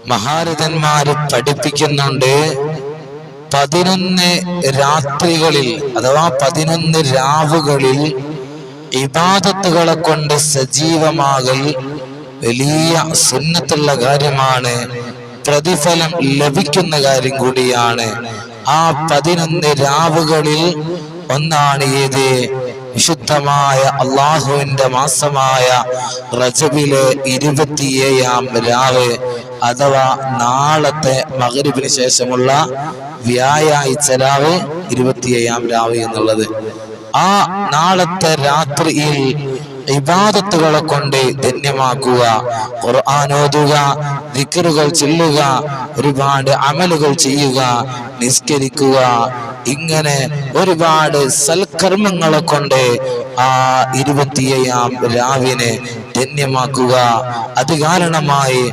മഹാരഥന്മാര് പഠിപ്പിക്കുന്നുണ്ട്, 11 രാത്രികളിൽ അഥവാ 11 രാവുകളിൽ ഇബാദത്തുകളെ കൊണ്ട് സജീവമാകൽ വലിയ സുന്നത്തുള്ള കാര്യമാണ്, പ്രതിഫലം ലഭിക്കുന്ന കാര്യം കൂടിയാണ്. ആ 11 രാവുകളിൽ ഒന്നാണ് ഏത്? വിശുദ്ധമായ അള്ളാഹുവിന്റെ മാസമായ റജബിലെ 27-ാം രാവ് അഥവാ നാളത്തെ മഗ്‌രിബിന് ശേഷമുള്ള വ്യാഴാഴ്ച രാവ് 27-ാം രാവ് എന്നുള്ളത്. ആ നാളത്തെ രാത്രിയിൽ ഇബാദത്തുകളെ കൊണ്ട് ധന്യമാക്കുക, ഖുർആൻ ഓതുക, ദിക്റുകൾ ചൊല്ലുക, ഒരുപാട് അമലുകൾ ചെയ്യുക, നിസ്കരിക്കുക, ഇങ്ങനെ ഒരുപാട് സൽക്കർമ്മങ്ങളെ കൊണ്ട് ആ 27-ാം രാവിനെ ധന്യമാക്കുക. അത് കാരണമായി